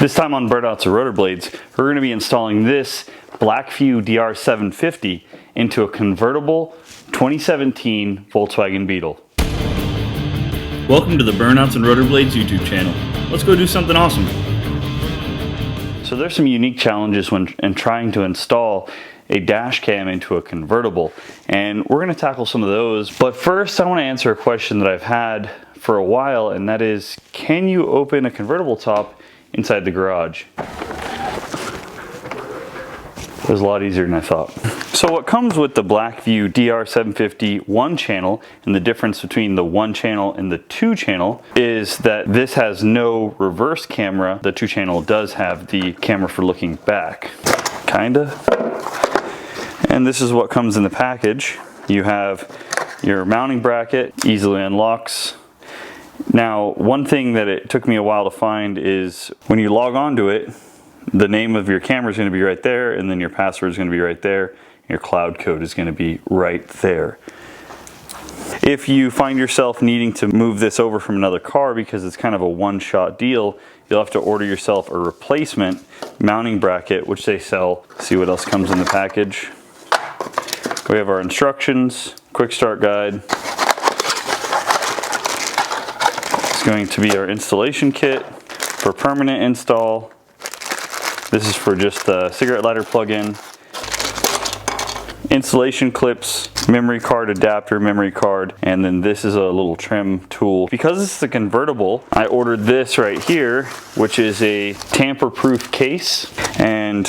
This time on Burnouts of Rotor Blades, we're going to be installing this Blackvue DR750 into a convertible 2017 Volkswagen Beetle. Welcome to the Burnouts and Rotor Blades YouTube channel. Let's go do something awesome. So there's some unique challenges when trying to install a dash cam into a convertible, and we're going to tackle some of those. But first, I want to answer a question that I've had for a while, and that is, can you open a convertible top inside the garage? It was a lot easier than I thought. So what comes with the Blackvue DR750 one channel, and the difference between the one channel and the two channel, is that this has no reverse camera. The two channel does have the camera for looking back, kinda. And this is what comes in the package. You have your mounting bracket, easily unlocks. Now, one thing that it took me a while to find is when you log onto it, the name of your camera is going to be right there, and then your password is going to be right there. Your cloud code is going to be right there. If you find yourself needing to move this over from another car because it's kind of a one-shot deal, you'll have to order yourself a replacement mounting bracket, which they sell. See what else comes in the package. We have our instructions, quick start guide. It's going to be our installation kit for permanent install. This is for just a cigarette lighter plug-in. Installation clips, memory card adapter, memory card, and then this is a little trim tool. Because this is a convertible, I ordered this right here, which is a tamper-proof case. And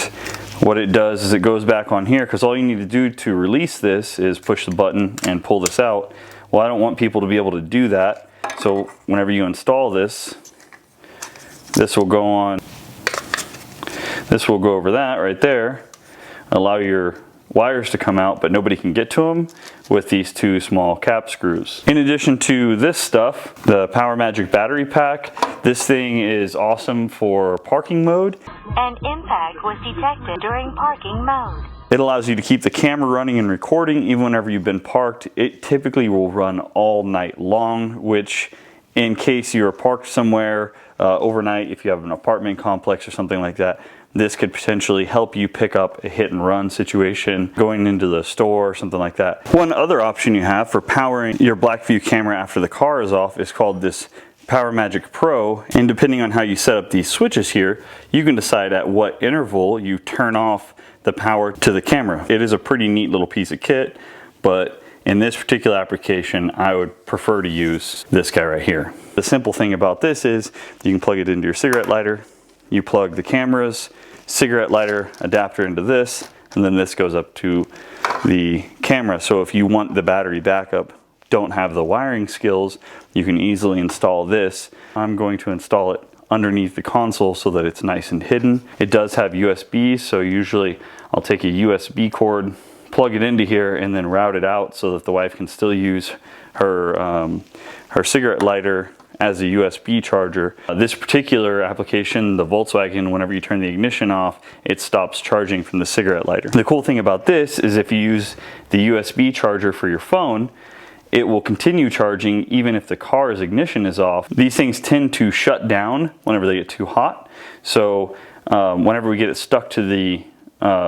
what it does is it goes back on here, because all you need to do to release this is push the button and pull this out. Well, I don't want people to be able to do that. So whenever you install this, this will go on. This will go over that right there, allow your wires to come out, but nobody can get to them with these two small cap screws. In addition to this stuff, the Power Magic battery pack, this thing is awesome for parking mode. An impact was detected during parking mode. It allows you to keep the camera running and recording even whenever you've been parked. It typically will run all night long, which in case you're parked somewhere overnight, if you have an apartment complex or something like that, this could potentially help you pick up a hit and run situation going into the store or something like that. One other option you have for powering your Blackvue camera after the car is off is called this Power Magic Pro, and depending on how you set up these switches here, you can decide at what interval you turn off the power to the camera. It is a pretty neat little piece of kit, but in this particular application, I would prefer to use this guy right here. The simple thing about this is you can plug it into your cigarette lighter, you plug the camera's cigarette lighter adapter into this, and then this goes up to the camera. So if you want the battery backup, don't have the wiring skills, you can easily install this. I'm going to install it underneath the console so that it's nice and hidden. It does have USB, so usually I'll take a USB cord, plug it into here, and then route it out so that the wife can still use her cigarette lighter as a USB charger. This particular application, the Volkswagen, whenever you turn the ignition off, it stops charging from the cigarette lighter. The cool thing about this is if you use the USB charger for your phone, it will continue charging even if the car's ignition is off. These things tend to shut down whenever they get too hot. So whenever we get it stuck to the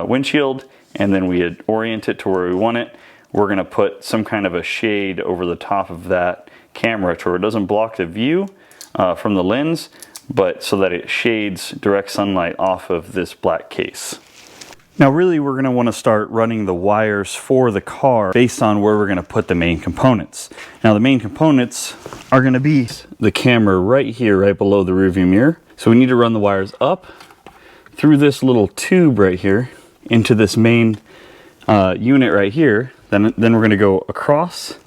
windshield and then we orient it to where we want it, we're gonna put some kind of a shade over the top of that camera to where it doesn't block the view from the lens, but so that it shades direct sunlight off of this black case. Now really we're going to want to start running the wires for the car based on where we're going to put the main components. Now the main components are going to be the camera right here, right below the rearview mirror. So we need to run the wires up through this little tube right here into this main unit right here. Then we're going to go across,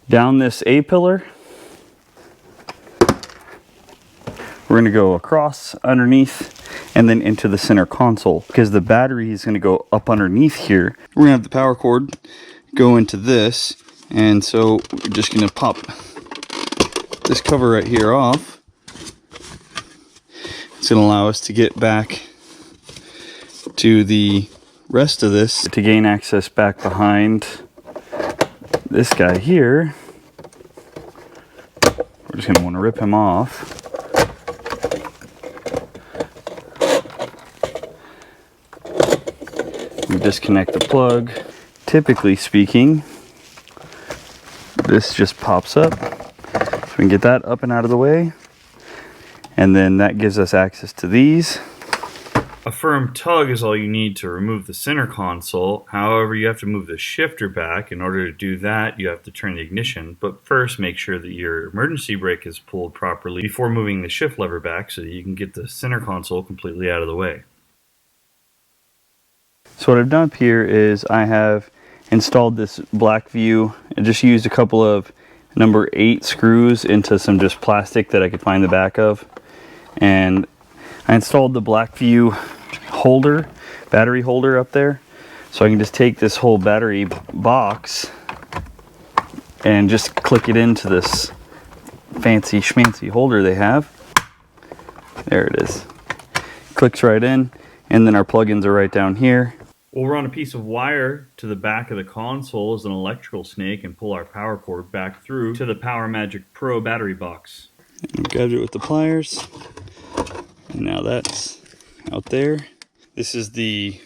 down this A-pillar. We're going to go across, underneath, and then into the center console, because the battery is going to go up underneath here. We're going to have the power cord go into this, and so we're just going to pop this cover right here off. It's going to allow us to get back to the rest of this to gain access back behind this guy here. We're just going to want to rip him off. disconnect the plug. Typically speaking, this just pops up. So we can get that up and out of the way. And then that gives us access to these. A firm tug is all you need to remove the center console. However, you have to move the shifter back. In order to do that, you have to turn the ignition. But first, make sure that your emergency brake is pulled properly before moving the shift lever back so that you can get the center console completely out of the way. So what I've done up here is I have installed this Blackvue and just used a couple of number 8 screws into some just plastic that I could find the back of. And I installed the Blackvue holder, battery holder up there. So I can just take this whole battery box and just click it into this fancy schmancy holder they have. There it is. Clicks right in, and then our plugins are right down here. We'll run a piece of wire to the back of the console as an electrical snake and pull our power cord back through to the PowerMagic Pro battery box. And grab it with the pliers. And now that's out there. This is the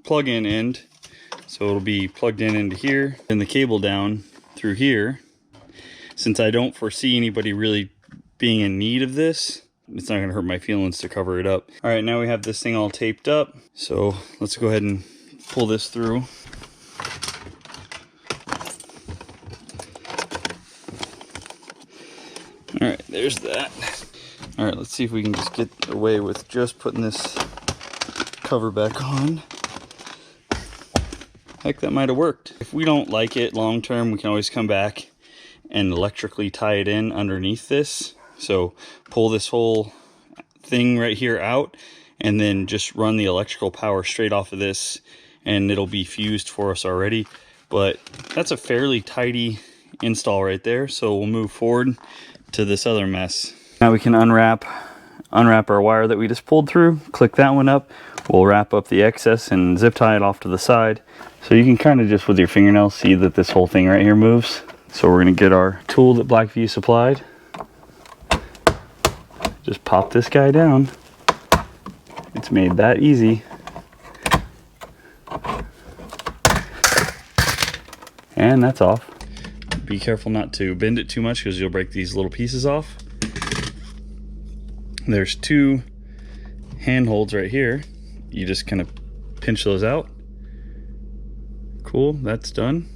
plug-in end. So it'll be plugged in into here and the cable down through here. Since I don't foresee anybody really being in need of this, it's not gonna hurt my feelings to cover it up. All right, now we have this thing all taped up. So let's go ahead and pull this through. All right, there's that. All right, let's see if we can just get away with just putting this cover back on. Heck, that might have worked. If we don't like it long term, we can always come back and electrically tie it in underneath this. So pull this whole thing right here out and then just run the electrical power straight off of this and it'll be fused for us already. But that's a fairly tidy install right there. So we'll move forward to this other mess. Now we can unwrap our wire that we just pulled through, click that one up. We'll wrap up the excess and zip tie it off to the side. So you can kind of just with your fingernail see that this whole thing right here moves. So we're gonna get our tool that Blackvue supplied. Just pop this guy down. It's made that easy. And that's off. Be careful not to bend it too much because you'll break these little pieces off. There's 2 handholds right here. You just kind of pinch those out. Cool, that's done.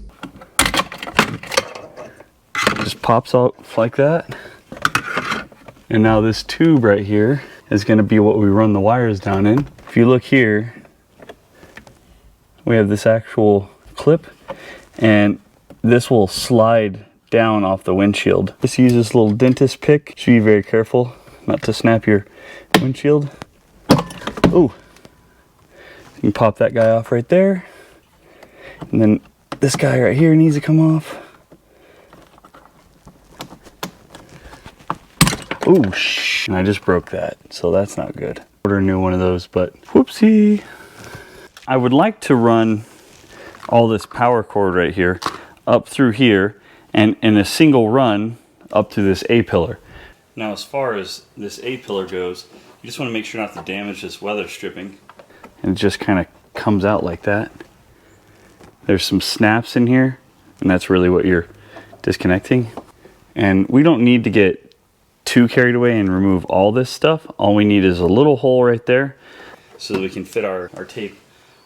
Just pops out like that. And now this tube right here is going to be what we run the wires down in. If you look here, we have this actual clip and this will slide down off the windshield. Just use this little dentist pick. Should be very careful not to snap your windshield. Ooh. You can pop that guy off right there. And then this guy right here needs to come off. Ooh, and I just broke that, so that's not good. Order a new one of those, but whoopsie. I would like to run all this power cord right here up through here and in a single run up to this A-pillar. Now as far as this A-pillar goes, you just want to make sure not to damage this weather stripping. And it just kind of comes out like that. There's some snaps in here, and that's really what you're disconnecting. And we don't need to get too carried away and remove all this stuff. All we need is a little hole right there so that we can fit our tape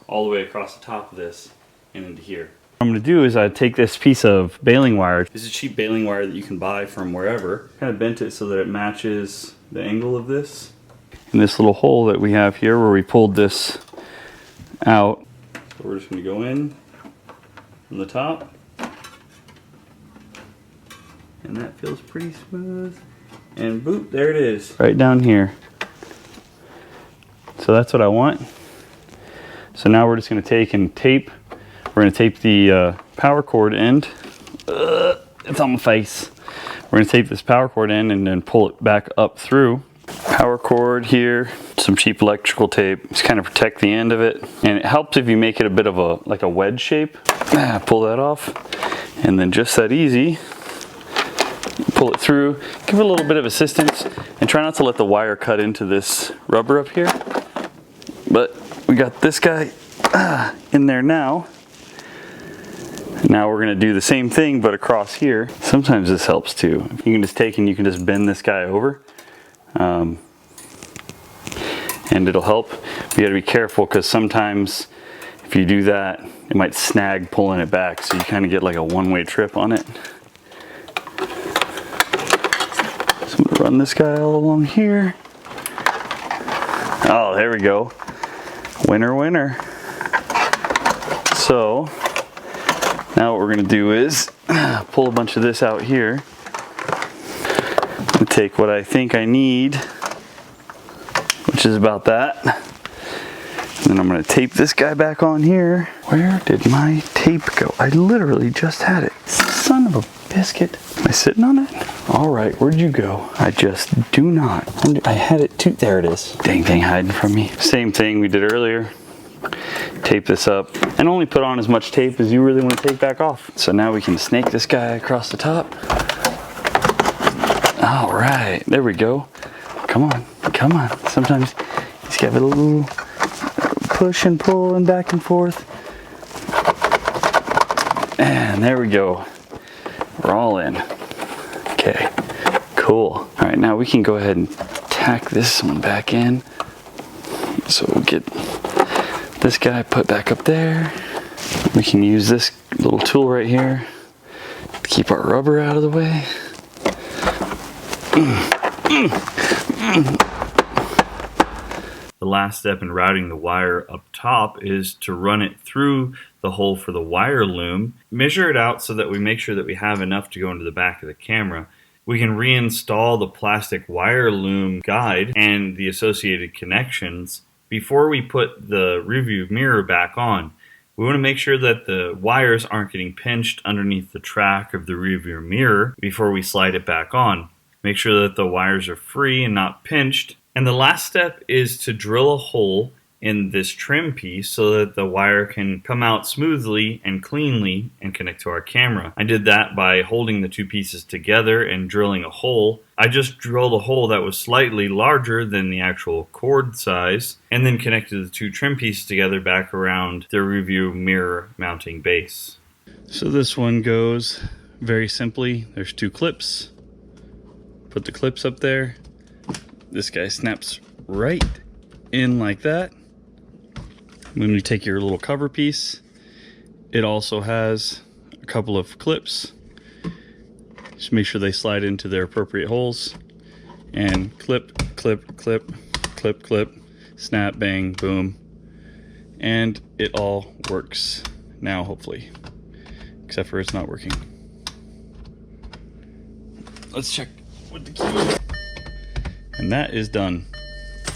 all the way across the top of this and into here. What I'm going to do is I take this piece of baling wire. This is cheap baling wire that you can buy from wherever. Kind of bent it so that it matches the angle of this. And this little hole that we have here where we pulled this out. So we're just going to go in from the top. And that feels pretty smooth. And boop, there it is. Right down here. So that's what I want. So now we're just going to take and tape. We're going to tape the power cord end. It's on my face. We're going to tape this power cord end and then pull it back up through. Power cord here, some cheap electrical tape. Just kind of protect the end of it. And it helps if you make it a bit of a, like a wedge shape. Pull that off. And then just that easy, pull it through. Give it a little bit of assistance and try not to let the wire cut into this rubber up here. But we got this guy in there now. Now we're gonna do the same thing, but across here. Sometimes this helps too. You can just take and you can just bend this guy over. And it'll help. You gotta be careful because sometimes if you do that, it might snag pulling it back. So you kind of get like a one-way trip on it. So I'm gonna run this guy all along here. Oh, there we go. Winner, winner. So now what we're gonna do is pull a bunch of this out here. And take what I think I need, which is about that. And then I'm gonna tape this guy back on here. Where did my tape go? I literally just had it. Son of a biscuit. Am I sitting on it? All right, where'd you go? I just do not. I had it too. There it is. Dang thing hiding from me. Same thing we did earlier. Tape this up and only put on as much tape as you really want to take back off. So now we can snake this guy across the top. All right, there we go. Come on, come on. Sometimes you just give it a little push and pull and back and forth. And there we go. We're all in. Okay, cool. All right, now we can go ahead and tack this one back in. So we'll get this guy put back up there. We can use this little tool right here to keep our rubber out of the way. The last step in routing the wire up top is to run it through the hole for the wire loom. Measure it out so that we make sure that we have enough to go into the back of the camera. We can reinstall the plastic wire loom guide and the associated connections before we put the rearview mirror back on. We want to make sure that the wires aren't getting pinched underneath the track of the rearview mirror before we slide it back on. Make sure that the wires are free and not pinched. And the last step is to drill a hole in this trim piece so that the wire can come out smoothly and cleanly and connect to our camera. I did that by holding the two pieces together and drilling a hole. I just drilled a hole that was slightly larger than the actual cord size and then connected the two trim pieces together back around the rearview mirror mounting base. So this one goes very simply. There's two clips. Put the clips up there. This guy snaps right in like that. When you take your little cover piece, it also has a couple of clips. Just make sure they slide into their appropriate holes. And clip, clip, clip, clip, clip, snap, bang, boom. And it all works now, hopefully. Except for it's not working. Let's check with the key. And that is done.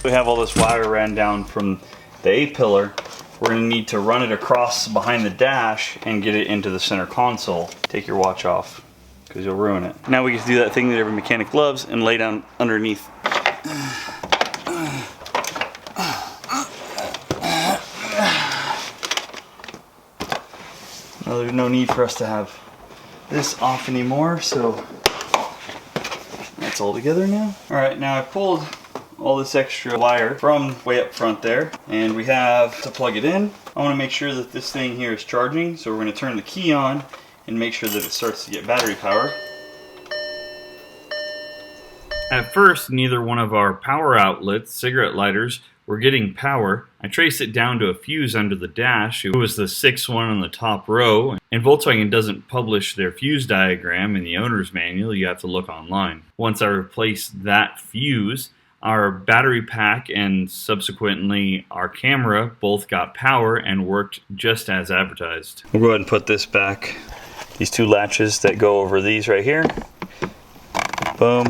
We have all this wire ran down from the A-pillar. We're going to need to run it across behind the dash and get it into the center console. Take your watch off because you'll ruin it. Now we get to do that thing that every mechanic loves and lay down underneath. Now there's no need for us to have this off anymore, so that's all together now. All right, now I pulled all this extra wire from way up front there, and we have to plug it in. I want to make sure that this thing here is charging, so we're going to turn the key on and make sure that it starts to get battery power. At first, neither one of our power outlets, cigarette lighters, were getting power. I traced it down to a fuse under the dash. It was the 6th one on the top row, and Volkswagen doesn't publish their fuse diagram in the owner's manual. You have to look online. Once I replaced that fuse, our battery pack and subsequently our camera both got power and worked just as advertised. We'll go ahead and put this back. These two latches that go over these right here. Boom.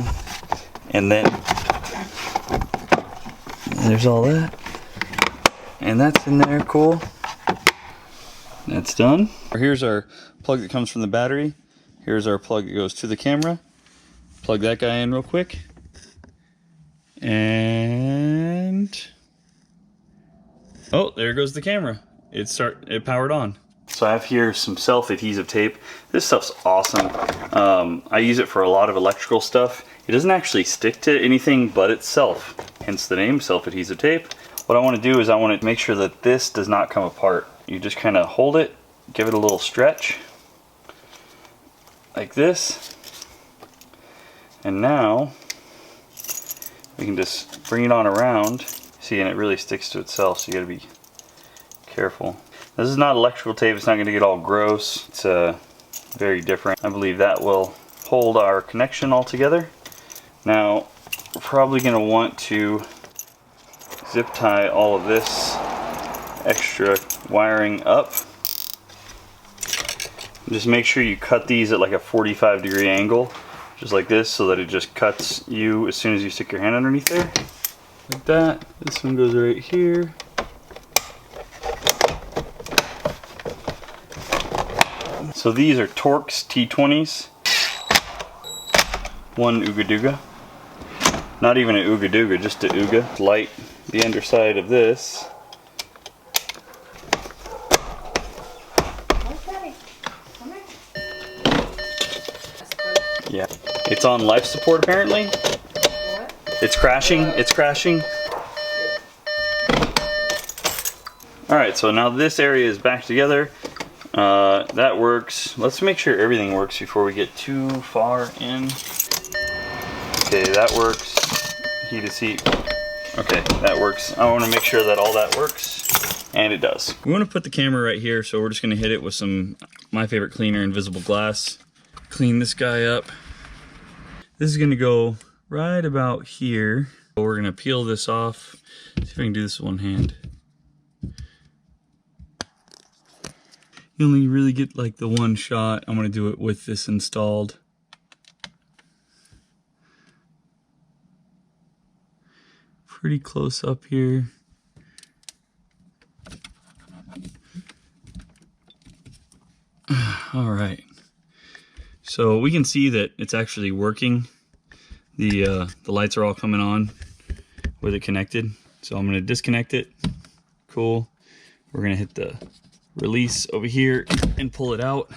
And then there's all that. And that's in there, cool. That's done. Here's our plug that comes from the battery. Here's our plug that goes to the camera. Plug that guy in real quick. And oh, there goes the camera. It powered on. So I have here some self-adhesive tape. This stuff's awesome. I use it for a lot of electrical stuff. It doesn't actually stick to anything but itself, hence the name, self-adhesive tape. What I want to do is I want to make sure that this does not come apart. You just kind of hold it, give it a little stretch, like this. And now we can just bring it on around. See, and it really sticks to itself, so you gotta be careful. This is not electrical tape, it's not gonna get all gross. It's very different. I believe that will hold our connection all together. Now, we're probably gonna want to zip tie all of this extra wiring up. Just make sure you cut these at like a 45-degree angle, just like this, so that it just cuts you as soon as you stick your hand underneath there. Like that. This one goes right here. So these are Torx T20s. One Ooga Dooga. Not even an Ooga Dooga, just a Ooga. Light the underside of this. Yeah. It's on life support apparently. What? It's crashing. It's crashing. Alright, so now this area is back together. That works. Let's make sure everything works before we get too far in. Okay, that works. Heated seat. Okay, that works. I want to make sure that all that works. And it does. We want to put the camera right here, so we're just going to hit it with some my favorite cleaner, Invisible Glass. Clean this guy up. This is going to go right about here. We're going to peel this off. See if I can do this with one hand. You only really get like the one shot. I'm going to do it with this installed. Pretty close up here. All right. So we can see that it's actually working. The lights are all coming on with it connected. So I'm going to disconnect it. Cool. We're going to hit the release over here and pull it out.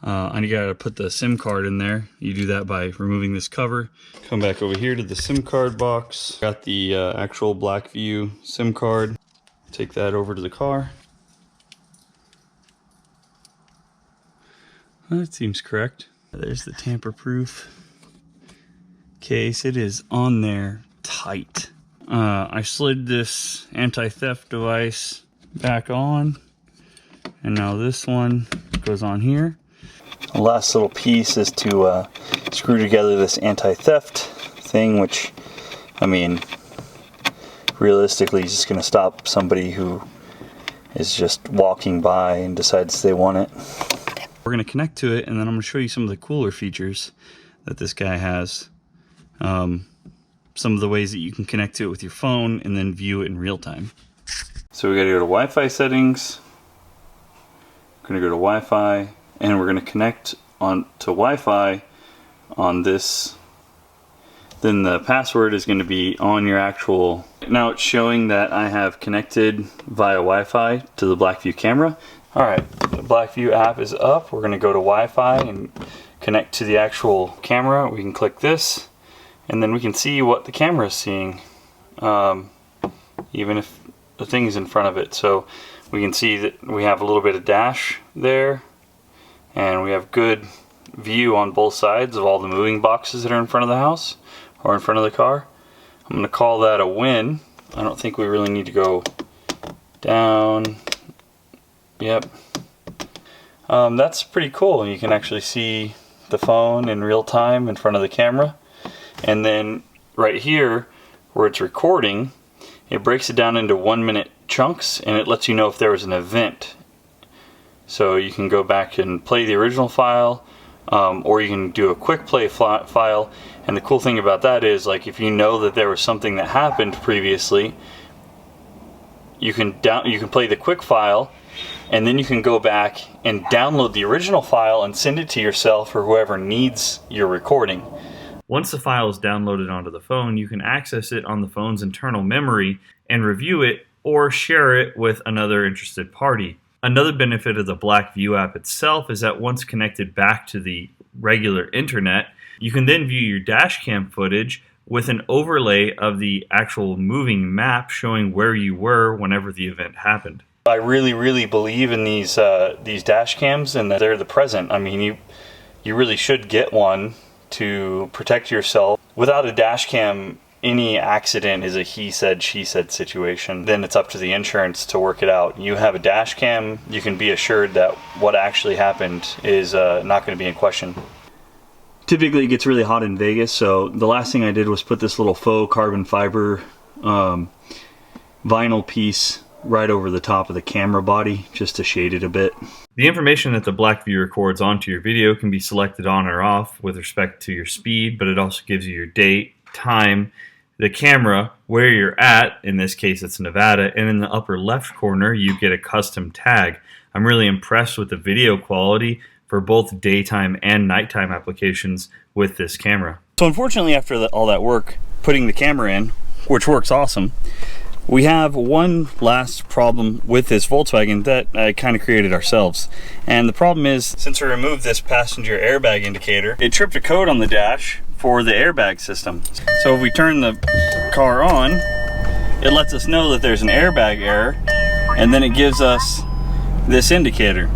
And you got to put the SIM card in there. You do that by removing this cover. Come back over here to the SIM card box. Got the actual Blackvue SIM card. Take that over to the car. That seems correct. There's the tamper-proof case. It is on there tight. I slid this anti-theft device back on, and now this one goes on here. The last little piece is to screw together this anti-theft thing, which, I mean, realistically is just going to stop somebody who is just walking by and decides they want it. We're going to connect to it, and then I'm going to show you some of the cooler features that this guy has. Some of the ways that you can connect to it with your phone and then view it in real time. So we got to go to Wi-Fi settings. We're going to go to Wi-Fi, and we're going to connect on to Wi-Fi on this. Then the password is going to be on your actual. Now it's showing that I have connected via Wi-Fi to the Blackvue camera. Alright, the Blackvue app is up. We're going to go to Wi-Fi and connect to the actual camera. We can click this, and then we can see what the camera is seeing, even if the thing is in front of it. So we can see that we have a little bit of dash there, and we have good view on both sides of all the moving boxes that are in front of the house or in front of the car. I'm going to call that a win. I don't think we really need to go down. Yep. That's pretty cool. You can actually see the phone in real time in front of the camera. And then right here where it's recording, it breaks it down into 1-minute chunks, and it lets you know if there was an event. So you can go back and play the original file, or you can do a quick play file. And the cool thing about that is, like, if you know that there was something that happened previously, you can play the quick file, and then you can go back and download the original file and send it to yourself or whoever needs your recording. Once the file is downloaded onto the phone, you can access it on the phone's internal memory and review it or share it with another interested party. Another benefit of the Blackvue app itself is that once connected back to the regular internet, you can then view your dash cam footage with an overlay of the actual moving map showing where you were whenever the event happened. I really believe in these dash cams and that they're the present. I mean, you really should get one to protect yourself. Without a dash cam, any accident is a he said, she said situation. Then it's up to the insurance to work it out. You have a dash cam, you can be assured that what actually happened is not going to be in question. Typically it gets really hot in Vegas, so the last thing I did was put this little faux carbon fiber vinyl piece right over the top of the camera body just to shade it a bit. The information that the Blackvue records onto your video can be selected on or off with respect to your speed, but it also gives you your date, time, the camera, where you're at, in this case it's Nevada, and in the upper left corner you get a custom tag. I'm really impressed with the video quality for both daytime and nighttime applications with this camera. So unfortunately, after all that work putting the camera in, which works awesome, we have one last problem with this Volkswagen that I kind of created ourselves. And the problem is, since we removed this passenger airbag indicator, it tripped a code on the dash for the airbag system. So if we turn the car on, it lets us know that there's an airbag error, and then it gives us this indicator.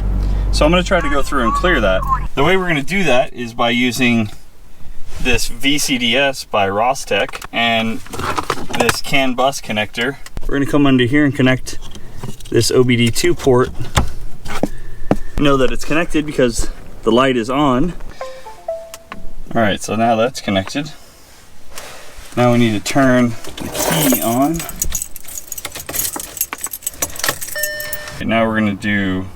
So I'm going to try to go through and clear that. The way we're going to do that is by using this VCDS by Rostec and this CAN bus connector. We're going to come under here and connect this OBD2 port. Know that it's connected because the light is on. Alright, so now that's connected. Now we need to turn the key on. Okay, now we're going to do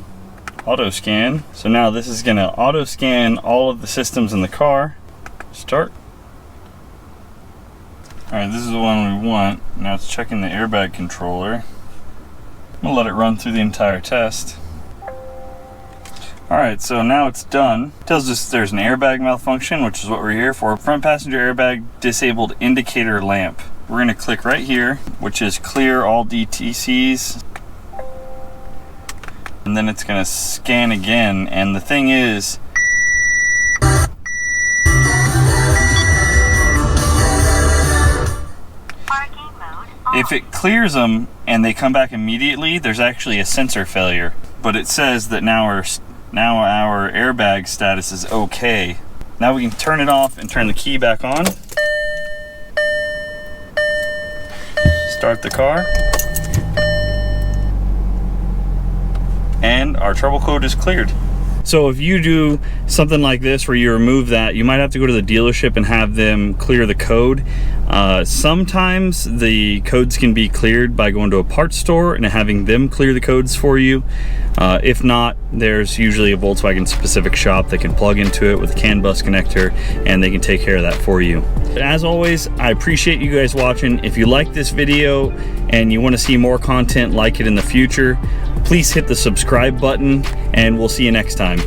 auto scan. So now this is going to auto scan all of the systems in the car. Start. Alright, this is the one we want. Now it's checking the airbag controller. I'm going to let it run through the entire test. Alright, so now it's done. It tells us there's an airbag malfunction, which is what we're here for. Front passenger airbag disabled indicator lamp. We're going to click right here, which is clear all DTCs. And then it's going to scan again, and the thing is, if it clears them and they come back immediately, there's actually a sensor failure. But it says that now our airbag status is okay. Now we can turn it off and turn the key back on. Start the car. And our trouble code is cleared. So if you do something like this where you remove that, you might have to go to the dealership and have them clear the code. Sometimes the codes can be cleared by going to a parts store and having them clear the codes for you. If not, there's usually a Volkswagen specific shop that can plug into it with a CAN bus connector, and they can take care of that for you. As always, I appreciate you guys watching. If you like this video and you want to see more content like it in the future, please hit the subscribe button, and we'll see you next time.